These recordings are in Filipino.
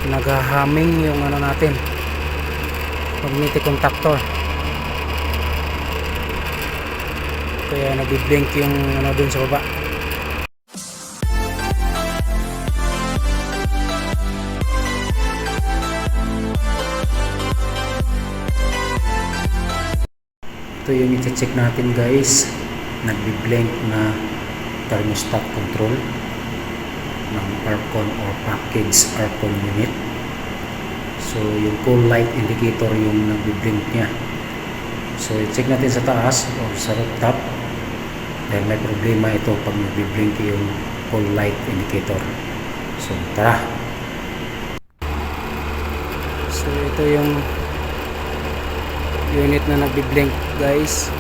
naghahaming yung ano natin, magnetic contactor, kaya nagbi-blink yung ano dun sa baba. Ito yung i-check natin guys, nagbi-blink na thermostat control ng aircon or package aircon unit. So yung cool light indicator yung nagbi-blink nya. So i-check natin sa taas or sa rooftop dahil may problema ito pag nagbi-blink yung cool light indicator. So tara. So ito yung unit na nagbi-blink guys.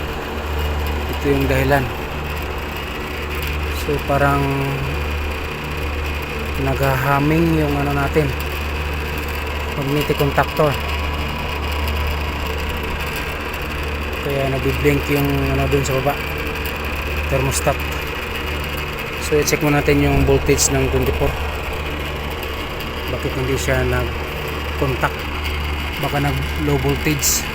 Ito yung dahilan. So parang naghahaming yung ano natin, magnetic contactor, kaya nagbi-blink yung ano dun sa baba, thermostat. So i-check mo natin yung voltage ng 24, bakit hindi siya nag-contact, baka nag low voltage.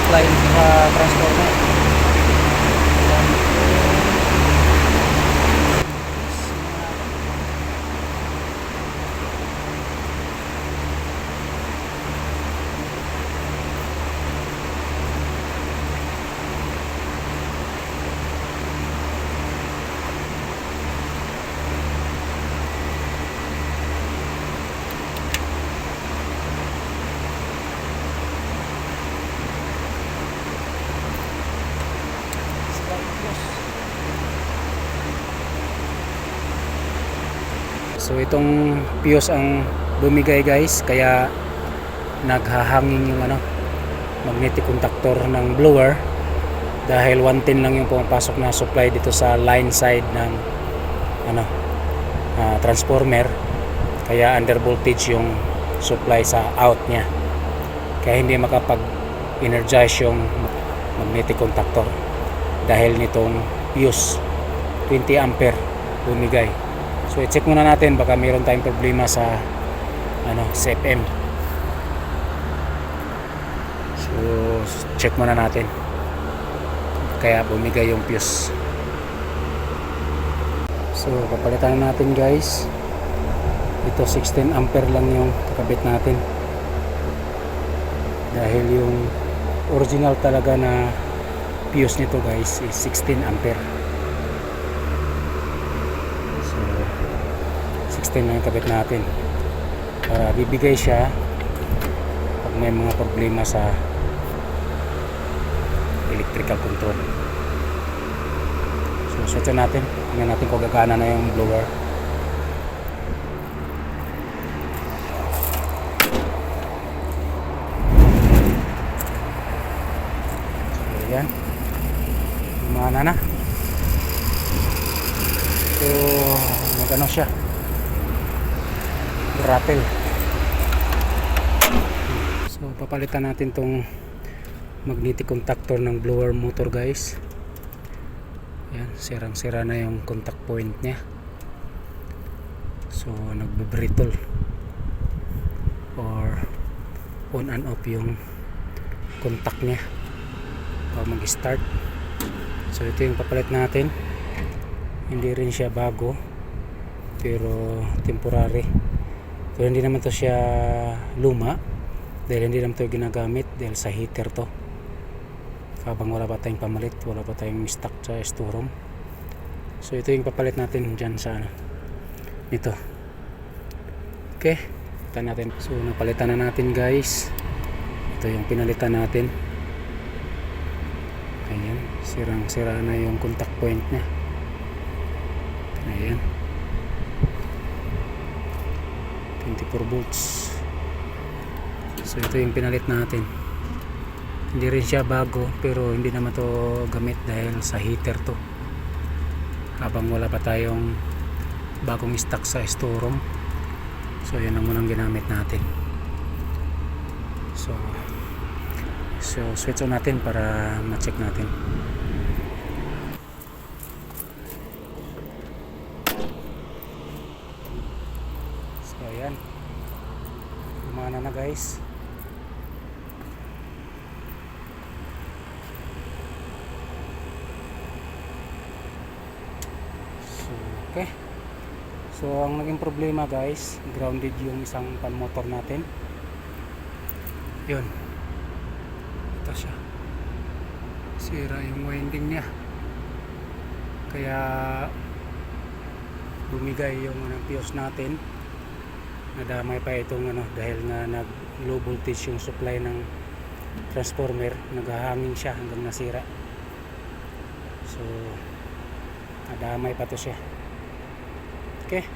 Supply sa transformer. So itong fuse ang bumigay guys, kaya naghahangin yung ano, magnetic contactor ng blower, dahil 110 lang yung pumapasok na supply dito sa line side ng ano, transformer, kaya under voltage yung supply sa out nya, kaya hindi makapag energize yung magnetic contactor dahil nitong fuse 20 ampere bumigay. So i-check muna natin, baka mayroon tayong problema sa ano, CFM. So check muna natin, kaya bumigay yung fuse. So papalitan natin guys. Ito 16 ampere lang yung kakabit natin, dahil yung original talaga na fuse nito guys is 16 ampere. 16 na yung kabit natin para bibigay siya pag may mga problema sa electrical control. So switch natin, tingnan natin kung gagana na yung blower. So yan, gumana na. So magano siya, rattle. So papalitan natin tong magnetic contactor ng blower motor guys. Yan, sirang-sira na yung contact point nya. So nagbe-brittle or on and off yung contact nya pag mag-start. So ito yung papalit natin. Hindi rin siya bago, pero temporary. So hindi naman to siya luma, dahil hindi naman to ginagamit dahil sa heater to. Habang wala pa tayong pamalit, wala pa tayong stock sa storeroom. So ito yung papalit natin dyan sa ano, ito. Okay, palitan natin. So napalitan na natin guys. Ito yung pinalitan natin. Ayan, sirang-sira na yung contact point nya. Ayan, 24 volts. So ito yung pinalit natin. Hindi rin siya bago, pero hindi naman to gamit dahil sa heater to. Habang wala pa tayong bagong stock sa storeroom. So yan ang munang ginamit natin. So switch on natin para ma-check natin. So ayan, gumana na guys. So okay, so ang naging problema guys, grounded yung isang pan motor natin. Yun, ito siya, sira yung winding niya, kaya bumigay yung fuse natin. Nadamay pa itong dahil nga nag low voltage yung supply ng transformer, naghahangin siya hanggang nasira. So nadamay pa to siya. Okay,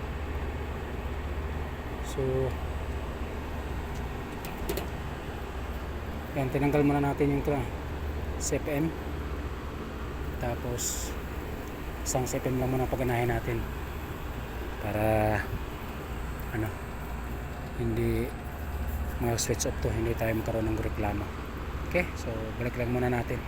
so yan, tinanggal muna natin yung CFM, tapos isang CFM lang muna paganahin natin para hindi mag-switch off to, hindi tayo magkaroon ng reklamo. Okay, so balik lang muna natin.